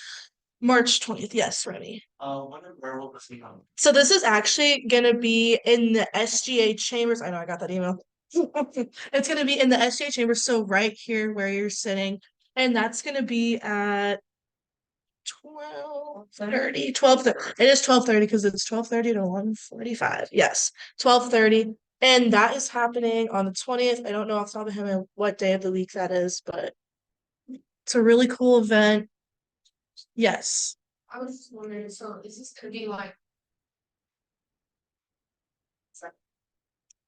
March 20th. Yes, Remy. Where will this be on? So this is actually gonna be in the SGA chambers. I know I got that email. It's gonna be in the SGA chambers, so right here where you're sitting, and that's gonna be at 12:30. 12:30. It is 12:30 because it's 12:30 to 1:45. Yes, 12:30, and that is happening on the 20th. I don't know off the top of my head what day of the week that is, but it's a really cool event. Yes. I was just wondering, so is this gonna be like?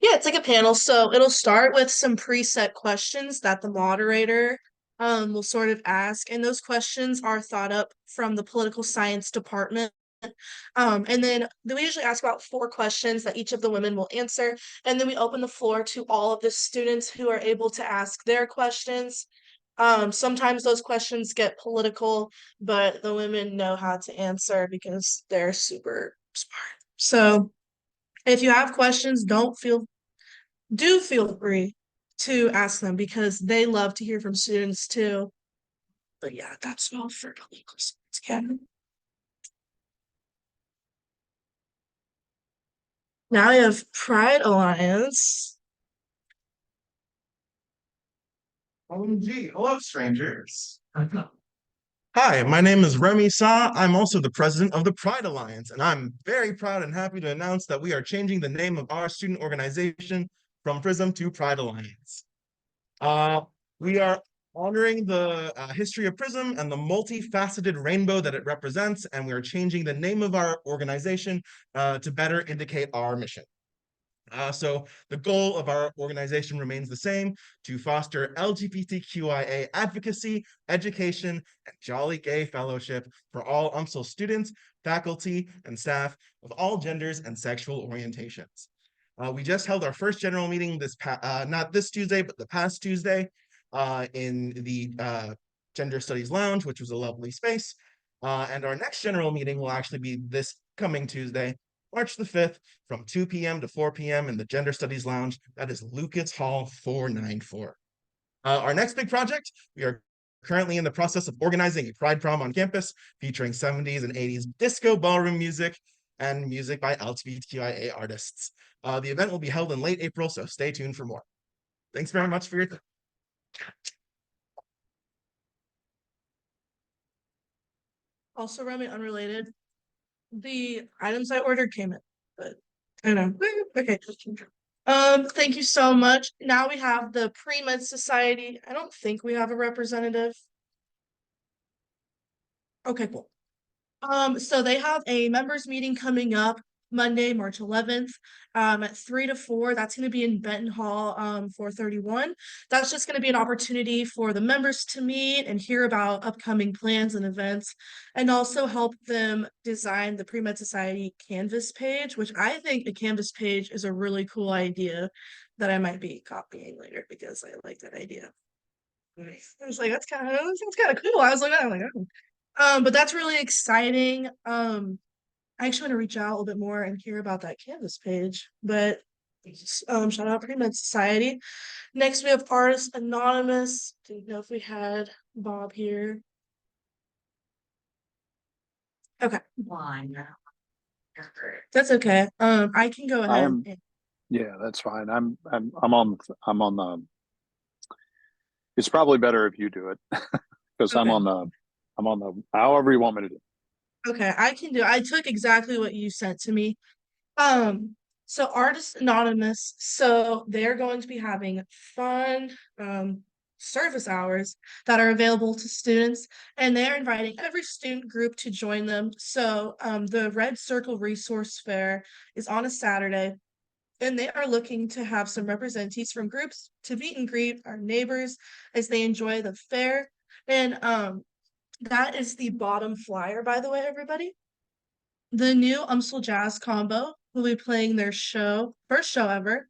Yeah, it's like a panel. So it'll start with some preset questions that the moderator will sort of ask. And those questions are thought up from the political science department. And then we usually ask about 4 questions that each of the women will answer. And then we open the floor to all of the students who are able to ask their questions. Sometimes those questions get political, but the women know how to answer because they're super smart. So if you have questions, do feel free to ask them, because they love to hear from students too. But yeah, that's all for political science. Yeah. Now we have Pride Alliance. OMG, hello, strangers. Hi, my name is Remy Sa. I'm also the president of the Pride Alliance, and I'm very proud and happy to announce that we are changing the name of our student organization from PRISM to Pride Alliance. We are honoring the history of PRISM and the multifaceted rainbow that it represents, and we are changing the name of our organization to better indicate our mission. So the goal of our organization remains the same: to foster LGBTQIA advocacy, education, and Jolly Gay fellowship for all UMSL students, faculty, and staff of all genders and sexual orientations. We just held our first general meeting not this Tuesday, but the past Tuesday in the Gender Studies Lounge, which was a lovely space. And our next general meeting will actually be this coming Tuesday, March the 5th, from 2 p.m. to 4 p.m. in the Gender Studies Lounge. That is Lucas Hall 494. Our next big project, we are currently in the process of organizing a Pride Prom on campus featuring 70s and 80s disco ballroom music and music by LGBTQIA artists. The event will be held in late April, so stay tuned for more. Thanks very much for your time. Also, Remy, unrelated. The items I ordered came in, but I know. Okay. Thank you so much. Now we have the Pre-Med Society. I don't think we have a representative. Okay, cool. So they have a members meeting coming up Monday, March 11th, at 3 to 4. That's going to be in Benton Hall, 431. That's just going to be an opportunity for the members to meet and hear about upcoming plans and events, and also help them design the Pre-Med Society Canvas page, which I think the Canvas page is a really cool idea that I might be copying later because I like that idea. I was like, that's kind of cool. I was like, oh. But that's really exciting. I actually want to reach out a little bit more and hear about that Canvas page. But shout out Pre-Med Society. Next we have Artist Anonymous. Didn't know if we had Bob here. Okay. That's okay. I can go ahead. Yeah, that's fine. I'm on the. It's probably better if you do it because Okay. I'm on the however you want me to do. Okay, I can do. I took exactly what you sent to me. So Artist Anonymous, so they're going to be having fun service hours that are available to students, and they're inviting every student group to join them. So the Red Circle Resource Fair is on a Saturday, and they are looking to have some representatives from groups to meet and greet our neighbors as they enjoy the fair. And that is the bottom flyer, by the way, everybody. The new UMSL Jazz Combo will be playing their first show ever.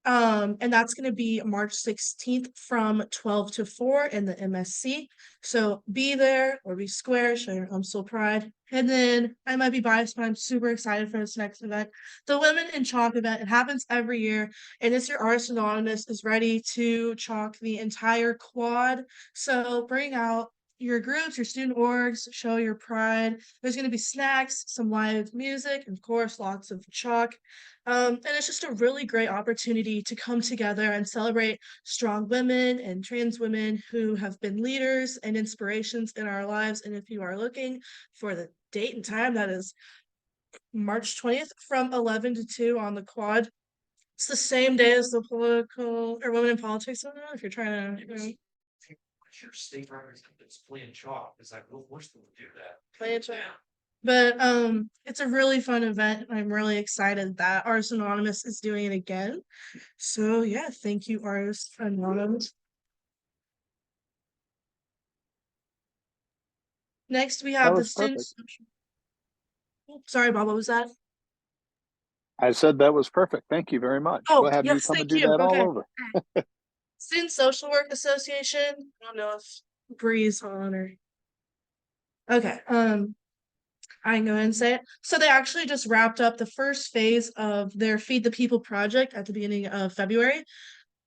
And that's going to be March 16th from 12 to 4 in the MSC. So be there or be square, show your UMSL pride. And then I might be biased, but I'm super excited for this next event. The Women in Chalk event, it happens every year. And this year, Artist Anonymous is ready to chalk the entire quad. So bring out your groups, your student orgs, show your pride. There's going to be snacks, some live music, and of course, lots of chalk. And it's just a really great opportunity to come together and celebrate strong women and trans women who have been leaders and inspirations in our lives. And if you are looking for the date and time, that is March 20th from 11 to 2 on the quad. It's the same day as the political or women in politics. I don't know if you're trying to Your state representatives playing chalk. It's like, we'll force them to do that. play it. But it's a really fun event. I'm really excited that Artist Anonymous is doing it again. So yeah, thank you, Artist Anonymous. Next we That have the was perfect. students. Sorry, Bob, what was that? I said that was perfect. Thank you very much. Oh, We'll have you yes, come and thank do you. that all Okay. over. Student Social Work Association. I don't know if Bree's on or okay. I can go ahead and say it. So they actually just wrapped up the first phase of their Feed the People project at the beginning of February.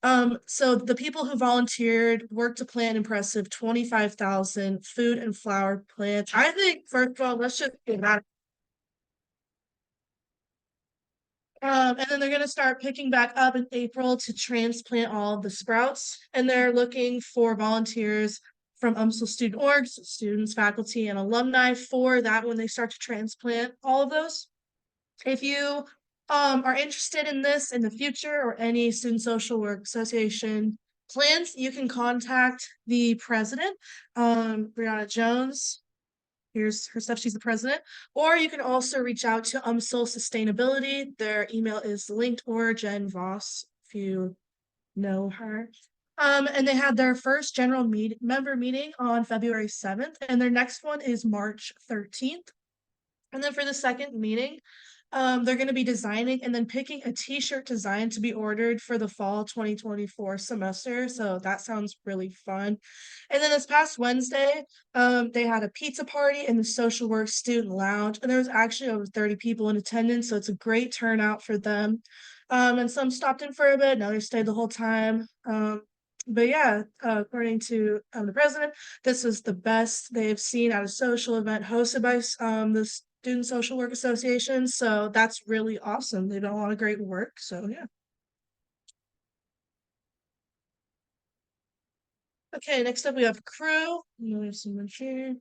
So the people who volunteered worked to plant an impressive 25,000 food and flower plants. I think, first of all, let's just get that. And then they're going to start picking back up in April to transplant all of the sprouts. And they're looking for volunteers from UMSL student orgs, students, faculty, and alumni for that when they start to transplant all of those. If you are interested in this in the future or any student social work association plans, you can contact the president, Brianna Jones. Here's her stuff. She's the president. Or you can also reach out to UMSL Sustainability. Their email is linked, or Jen Voss, if you know her. And they had their first general member meeting on February 7th, and their next one is March 13th. And then for the second meeting, they're going to be designing and then picking a t-shirt design to be ordered for the fall 2024 semester. So that sounds really fun. And then this past Wednesday, they had a pizza party in the social work student lounge, and there was actually over 30 people in attendance. So it's a great turnout for them. And some stopped in for a bit, and others stayed the whole time. But yeah, according to the president, this was the best they've seen at a social event hosted by the Student Social Work Association. So that's really awesome. They've done a lot of great work. So yeah. Okay, next up we have crew. We have someone here.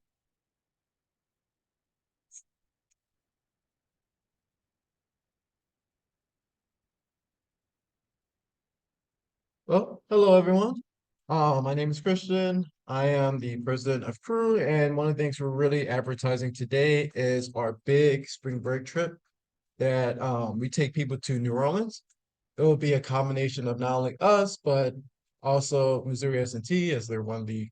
Well, hello everyone. My name is Christian. I am the president of Crew, and one of the things we're really advertising today is our big spring break trip. that we take people to New Orleans. It will be a combination of not only us, but also Missouri S&T, as they're one of the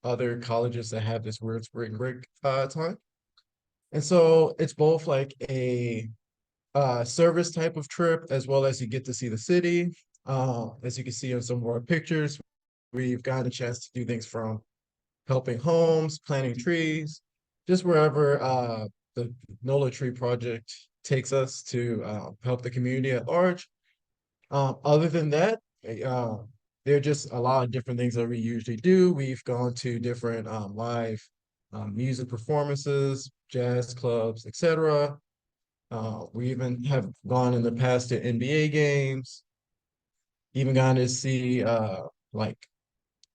other colleges that have this weird spring break time. And so it's both like a service type of trip, as well as you get to see the city. As you can see in some of our pictures, we've gotten a chance to do things from helping homes, planting trees, just wherever the NOLA Tree Project takes us to help the community at large. Other than that, there are just a lot of different things that we usually do. We've gone to different live music performances, jazz clubs, etc. We even have gone in the past to NBA games, even gone to see like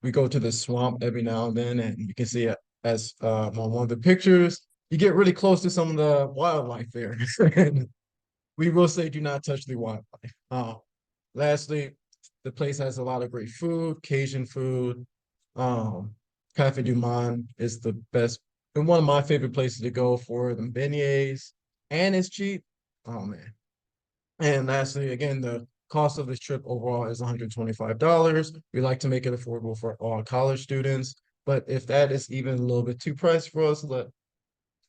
we go to the swamp every now and then, and you can see it as on one of the pictures. You get really close to some of the wildlife there. And we will say do not touch the wildlife. Lastly, the place has a lot of great food, Cajun food. Cafe du Monde is the best and one of my favorite places to go for the beignets, and it's cheap. Oh man. And lastly, again, the cost of this trip overall is $125. We like to make it affordable for all college students, but if that is even a little bit too pricey for us,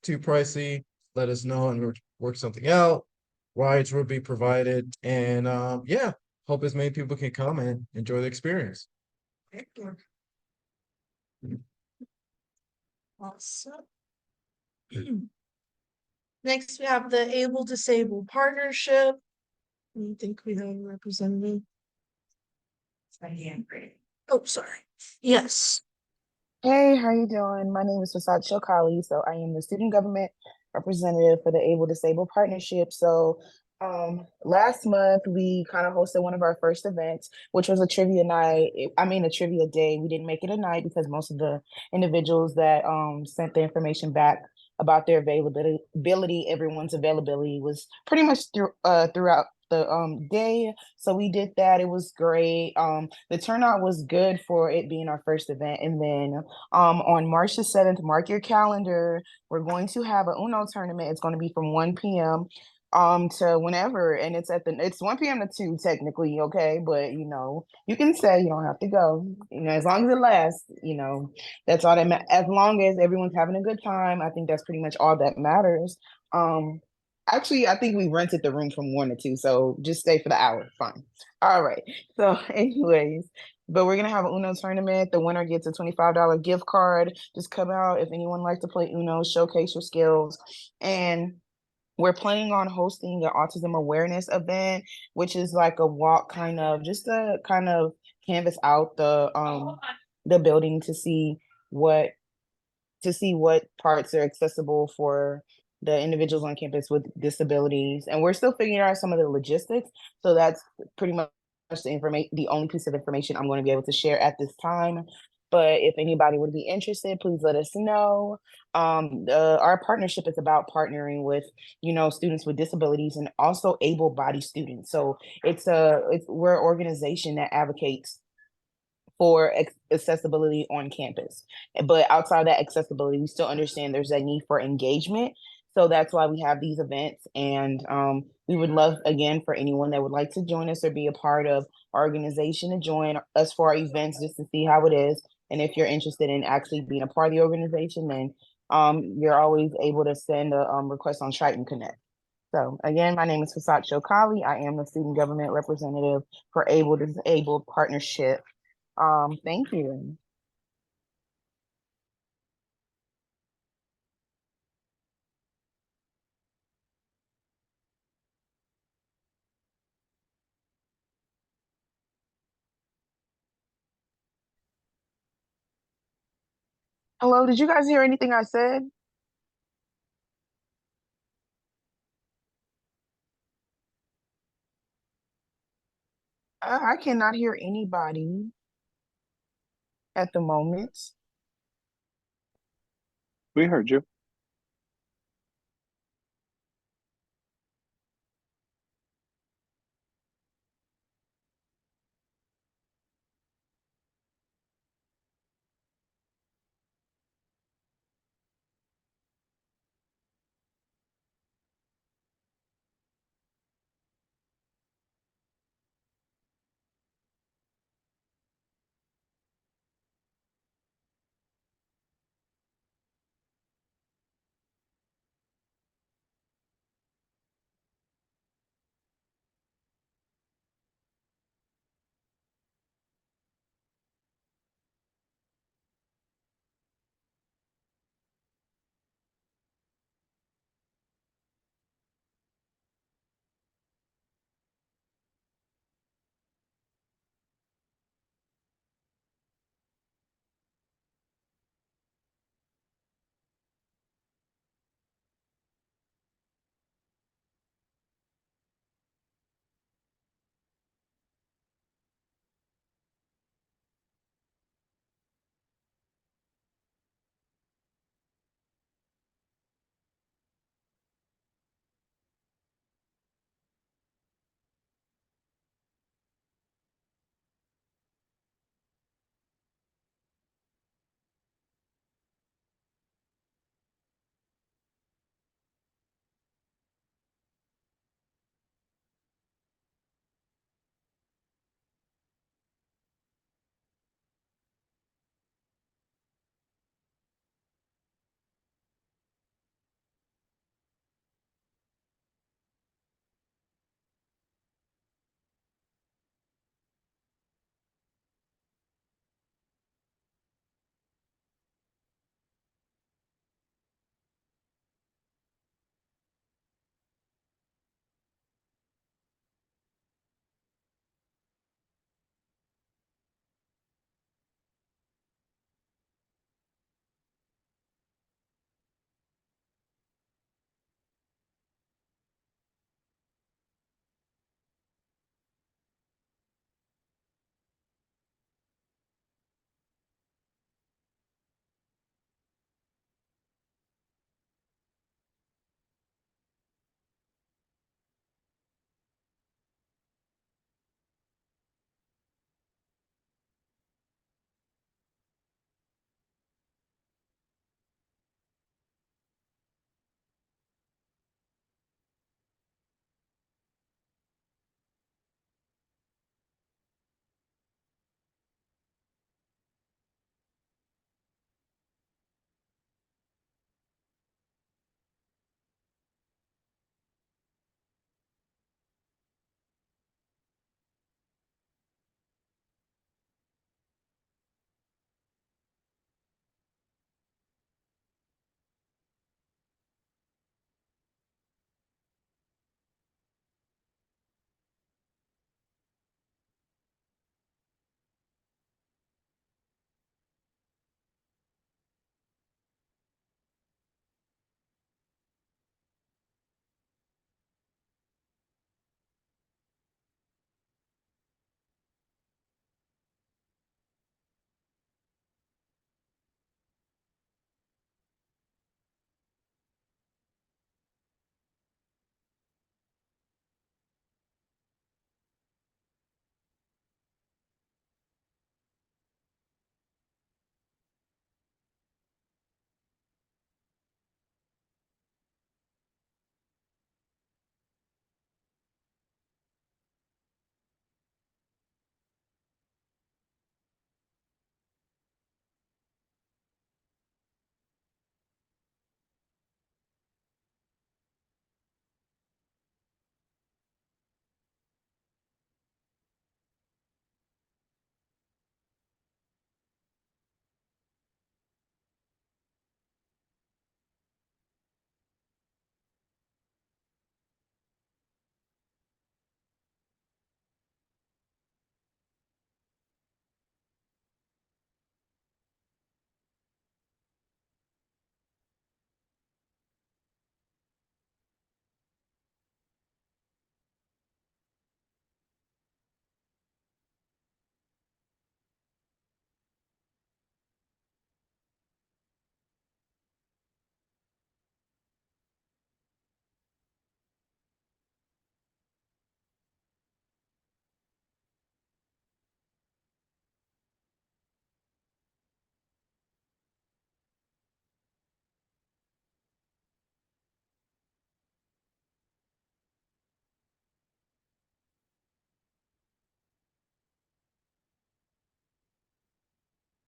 too pricey, let us know and we'll work something out. Rides will be provided, and yeah, hope as many people can come and enjoy the experience. Awesome. Next, we have the Able Disabled Partnership. I think we have a representative. Oh, sorry. Yes. Hey, how you doing? My name is Fasad Shokali. So I am the student government representative for the Able Disabled Partnership. So last month we kind of hosted one of our first events, which was a trivia night. A trivia day. We didn't make it a night because most of the individuals that sent the information back about their availability, everyone's availability was pretty much throughout the day. So we did that. It was great. The turnout was good for it being our first event. And then on March the 7th, mark your calendar. We're going to have a Uno tournament. It's going to be from 1 p.m. To whenever, and it's 1 p.m. to 2 technically, okay, but you can say you don't have to go, as long as it lasts, that's all as long as everyone's having a good time. I think that's pretty much all that matters. Actually, I think we rented the room from 1 to 2, so just stay for the hour. Fine. All right. So, anyways, but we're gonna have an Uno tournament. The winner gets a $25 gift card. Just come out if anyone likes to play Uno, showcase your skills. And we're planning on hosting an autism awareness event, which is like a walk, just to kind of canvas out the building to see what parts are accessible for the individuals on campus with disabilities. And we're still figuring out some of the logistics. So that's pretty much the only piece of information I'm going to be able to share at this time. But if anybody would be interested, please let us know. Our partnership is about partnering with, students with disabilities and also able-bodied students. So we're an organization that advocates for accessibility on campus. But outside of that accessibility, we still understand there's a need for engagement. So that's why we have these events. And we would love, again, for anyone that would like to join us or be a part of our organization to join us for our events just to see how it is. And if you're interested in actually being a part of the organization, then you're always able to send a request on Triton Connect. So again, my name is Fasad Shokali. I am the student government representative for Able Disabled Partnership. Thank you. Hello, did you guys hear anything I said? I cannot hear anybody at the moment. We heard you.